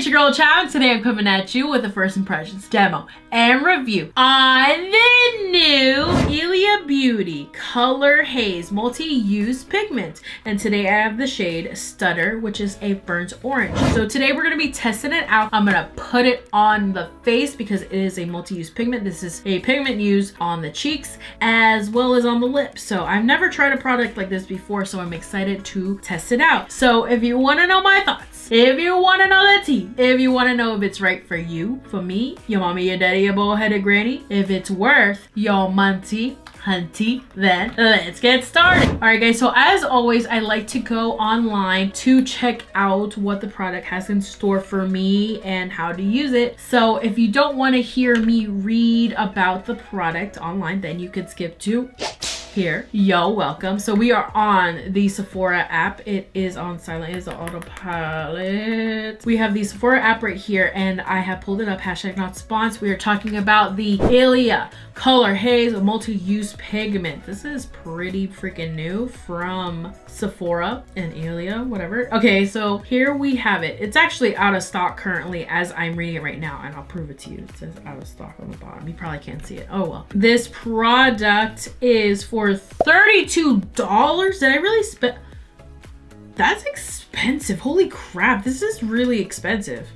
it's your girl Chab. Today I'm coming at you with a first impressions demo and review on the new Ilia Beauty Color Haze Multi-Use Pigment. And today I have the shade Stutter, which is a burnt orange. So today we're going to be testing it out. I'm going to put it on the face because it is a multi-use pigment. This is a pigment used on the cheeks as well as on the lips. So I've never tried a product like this before, so I'm excited to test it out. So if you want to know my thoughts, if you want to know the tea, if you want to know if it's right for you, for me, your mommy, your daddy, your bull-headed granny, if it's worth your munty, hunty, then let's get started. All right, guys, so as always, I like to go online to check out what the product has in store for me and how to use it. So if you don't want to hear me read about the product online, then you could skip to here. Yo, welcome. So we are on the Sephora app. It is on silent, it is the autopilot. We have the Sephora app right here and I have pulled it up, hashtag not sponsor. We are talking about the Ilia Color Haze Multi-Use Pigment. This is pretty freaking new from Sephora and Ilia, whatever. Okay, so here we have it. It's actually out of stock currently as I'm reading it right now, and I'll prove it to you. It says out of stock on the bottom. You probably can't see it. Oh well. This product is for $32. Did I really spend? That's expensive. Holy crap, this is really expensive.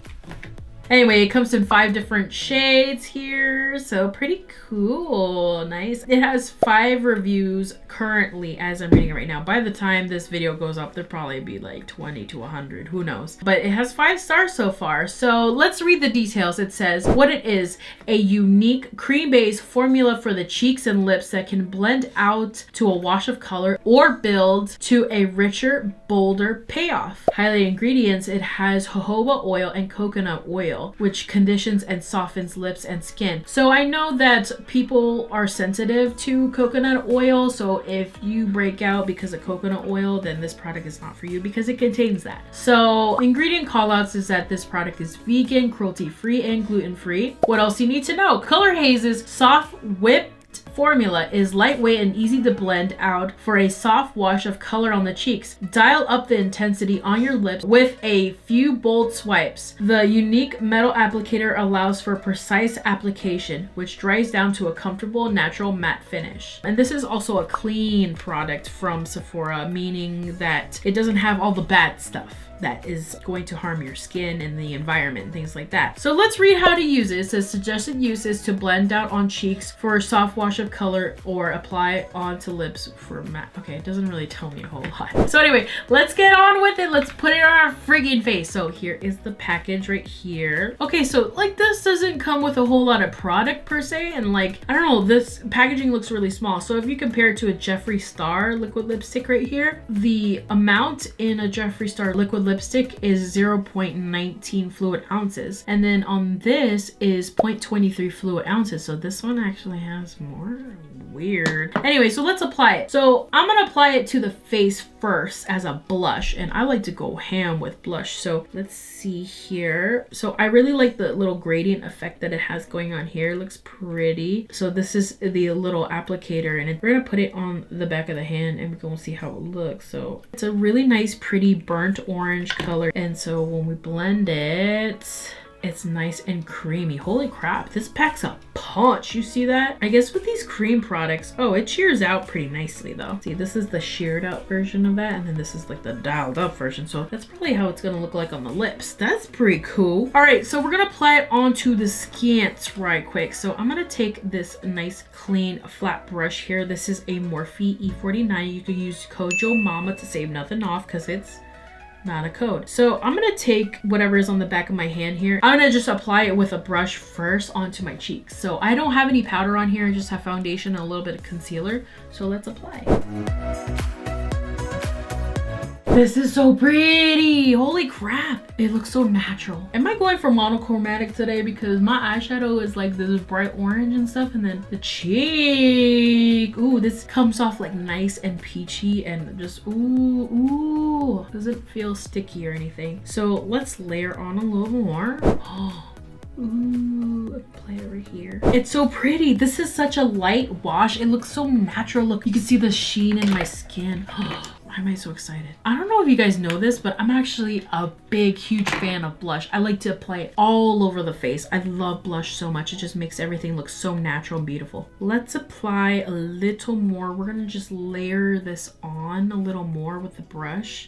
Anyway, it comes in 5 different shades here, so pretty cool. Nice. It has 5 reviews currently as I'm reading it right now. By the time this video goes up, there'll probably be like 20 to 100, who knows. But it has 5 stars so far. So let's read the details. It says what it is: a unique cream-based formula for the cheeks and lips that can blend out to a wash of color or build to a richer, bolder payoff. Highlight ingredients: it has jojoba oil and coconut oil, which conditions and softens lips and skin. So I know that people are sensitive to coconut oil, so if you break out because of coconut oil, then this product is not for you because it contains that. So ingredient callouts is that this product is vegan, cruelty-free, and gluten-free. What else you need to know? Color Haze's soft whipped formula is lightweight and easy to blend out for a soft wash of color on the cheeks. Dial up the intensity on your lips with a few bold swipes. The unique metal applicator allows for precise application, which dries down to a comfortable natural matte finish. And this is also a clean product from Sephora, meaning that it doesn't have all the bad stuff that is going to harm your skin and the environment and things like that. So let's read how to use it. It says suggested use is to blend out on cheeks for a soft wash of color or apply onto lips for matte. Okay, it doesn't really tell me a whole lot. So anyway, let's get on with it. Let's put it on our friggin' face. So here is the package right here. Okay, so like this doesn't come with a whole lot of product per se, and like, I don't know, this packaging looks really small. So if you compare it to a Jeffree Star liquid lipstick right here, the amount in a Jeffree Star liquid lipstick is 0.19 fluid ounces, and then on this is 0.23 fluid ounces. So this one actually has more. Weird. Anyway, so let's apply it. So I'm gonna apply it to the face first as a blush, and I like to go ham with blush. So let's see here. So I really like the little gradient effect that it has going on here. It looks pretty. So this is the little applicator, and we're gonna put it on the back of the hand and we're gonna see how it looks. So it's a really nice, pretty burnt orange color, and so when we blend it, it's nice and creamy. Holy crap, this packs a punch. You see that? I guess with these cream products, oh, it shears out pretty nicely though. See, this is the sheared out version of that, and then this is like the dialed up version. So that's probably how it's gonna look like on the lips. That's pretty cool. All right, so we're gonna apply it onto the skins right quick. So I'm gonna take this nice clean flat brush here. This is a Morphe E49. You could use code JOMAMA to save nothing off because it's not a code. So I'm gonna take whatever is on the back of my hand here. I'm gonna just apply it with a brush first onto my cheeks. So I don't have any powder on here. I just have foundation and a little bit of concealer. So let's apply. This is so pretty. Holy crap. It looks so natural. Am I going for monochromatic today? Because my eyeshadow is like this bright orange and stuff. And then the cheek. Ooh, this comes off like nice and peachy and just ooh. Doesn't feel sticky or anything. So let's layer on a little more. Ooh, apply it right here. It's so pretty. This is such a light wash. It looks so natural. Look, you can see the sheen in my skin. Why am I so excited? I don't know if you guys know this, but I'm actually a big, huge fan of blush. I like to apply it all over the face. I love blush so much. It just makes everything look so natural and beautiful. Let's apply a little more. We're gonna just layer this on a little more with the brush.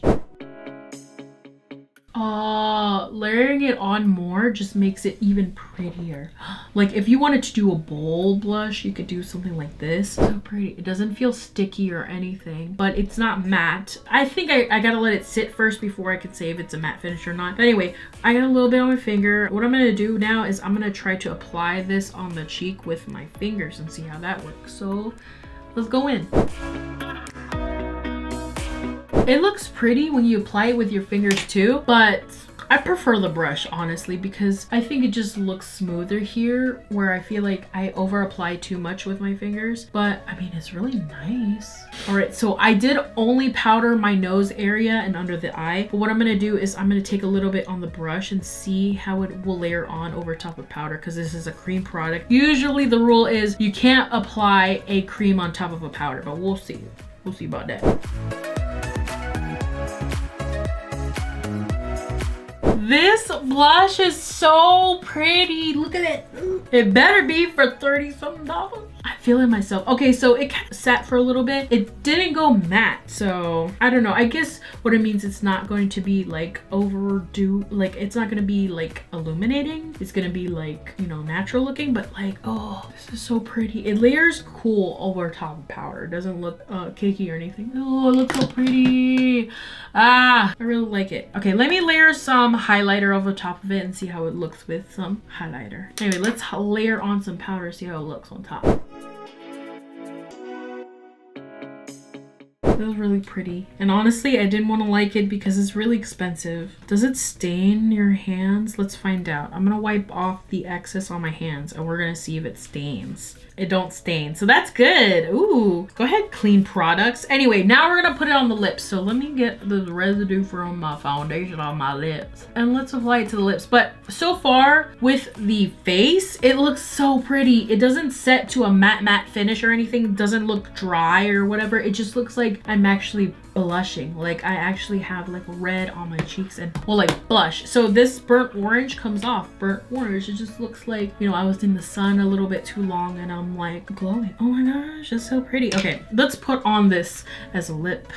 Layering it on more just makes it even prettier. Like if you wanted to do a bold blush, you could do something like this. So pretty. It doesn't feel sticky or anything, but it's not matte. I think I gotta let it sit first before I can say if it's a matte finish or not. But anyway, I got a little bit on my finger. What I'm gonna do now is I'm gonna try to apply this on the cheek with my fingers and see how that works. So let's go in. It looks pretty when you apply it with your fingers too, but I prefer the brush honestly because I think it just looks smoother here where I feel like I over apply too much with my fingers, but I mean it's really nice. All right, so I did only powder my nose area and under the eye, but what I'm gonna do is I'm gonna take a little bit on the brush and see how it will layer on over top of powder because this is a cream product. Usually the rule is you can't apply a cream on top of a powder, but we'll see. We'll see about that. This blush is so pretty. Look at it. It better be for $30-something. I'm feeling myself. Okay, so it kind of sat for a little bit. It didn't go matte, so I don't know. I guess what it means it's not going to be like overdo, like it's not going to be like illuminating. It's going to be like, you know, natural looking, but like, oh, this is so pretty. It layers cool over top of powder. It doesn't look cakey or anything. Oh, it looks so pretty. I really like it. Okay, let me layer some highlighter over top of it and see how it looks with some highlighter. Anyway, let's layer on some powder, see how it looks on top. It was really pretty. And honestly, I didn't want to like it because it's really expensive. Does it stain your hands? Let's find out. I'm gonna wipe off the excess on my hands and we're gonna see if it stains. It don't stain, so that's good. Ooh, go ahead, clean products. Anyway, now we're gonna put it on the lips. So let me get the residue from my foundation on my lips and let's apply it to the lips. But so far with the face, it looks so pretty. It doesn't set to a matte finish or anything. It doesn't look dry or whatever. It just looks like I'm actually blushing. Like I actually have like red on my cheeks and well, like blush. So this burnt orange comes off. Burnt orange, it just looks like, you know, I was in the sun a little bit too long and I'm like glowing. Oh my gosh, it's so pretty. Okay, let's put on this as a lip.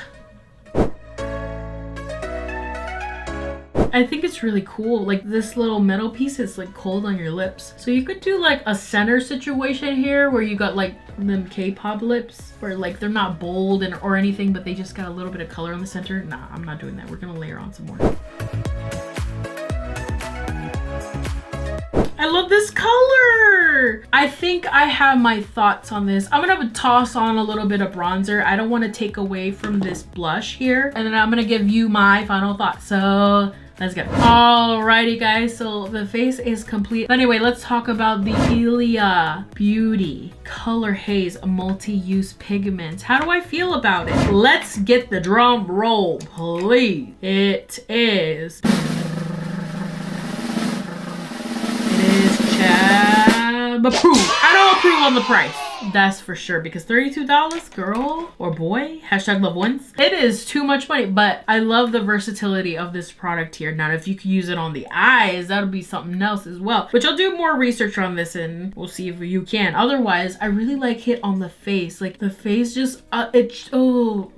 I think it's really cool. Like this little metal piece is like cold on your lips. So you could do like a center situation here where you got like them K-pop lips where like they're not bold and or anything, but they just got a little bit of color in the center. Nah, I'm not doing that. We're gonna layer on some more. I love this color. I think I have my thoughts on this. I'm gonna toss on a little bit of bronzer. I don't want to take away from this blush here. And then I'm gonna give you my final thoughts. So let's go. Alrighty guys, so the face is complete. Anyway, let's talk about the Ilia Beauty Color Haze Multi-Use Pigment. How do I feel about it? Let's get the drum roll, please. It is Chab approved. I don't approve on the price. That's for sure, because $32, girl or boy, hashtag love ones. It is too much money, but I love the versatility of this product here. Now, if you could use it on the eyes, that'll be something else as well. Which I'll do more research on this and we'll see if you can. Otherwise, I really like it on the face. Like the face just, I don't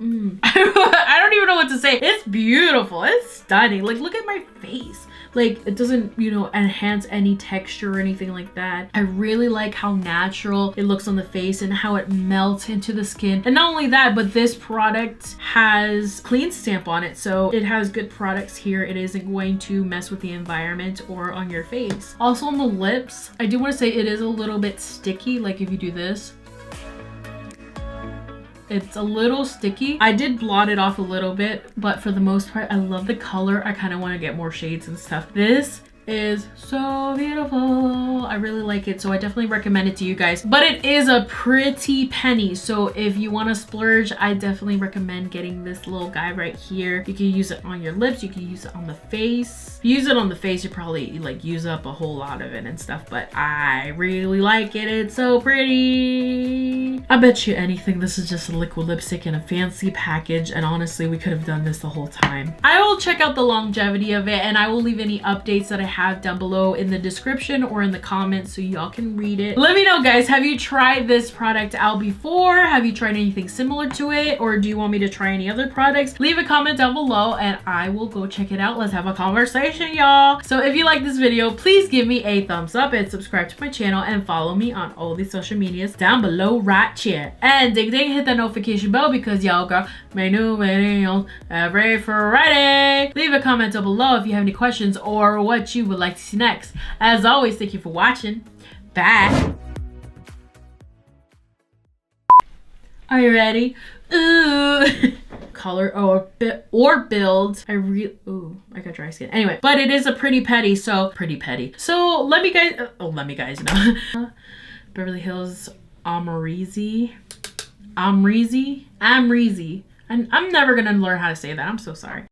even know what to say. It's beautiful. It's stunning. Like, look at my face. Like it doesn't, you know, enhance any texture or anything like that. I really like how natural it looks on the face and how it melts into the skin. And not only that, but this product has clean stamp on it. So it has good products here. It isn't going to mess with the environment or on your face. Also on the lips, I do want to say it is a little bit sticky. Like if you do this, it's a little sticky. I did blot it off a little bit, but for the most part, I love the color. I kind of want to get more shades and stuff. This is so beautiful. I really like it, so I definitely recommend it to you guys. But it is a pretty penny, so if you want to splurge, I definitely recommend getting this little guy right here. You can use it on your lips, you can use it on the face. If you use it on the face, you probably like use up a whole lot of it and stuff, but I really like it. It's so pretty. I bet you anything this is just a liquid lipstick in a fancy package, and honestly, we could have done this the whole time. I will check out the longevity of it, and I will leave any updates that I have down below in the description or in the comments so y'all can read it. Let me know, guys, have you tried this product out before? Have you tried anything similar to it, or do you want me to try any other products? Leave a comment down below and I will go check it out. Let's have a conversation, y'all. So if you like this video, please give me a thumbs up and subscribe to my channel and follow me on all the social medias down below right here. And ding ding, hit that notification bell because y'all got my new videos every Friday. Leave a comment down below if you have any questions or what you would like to see next. As always, thank you for watching. Bye. Are you ready? Ooh. Color or build. I got dry skin. Anyway, but it is a pretty petty, so let me guys know. Beverly Hills Amrezy. I'm never gonna learn how to say that. I'm so sorry.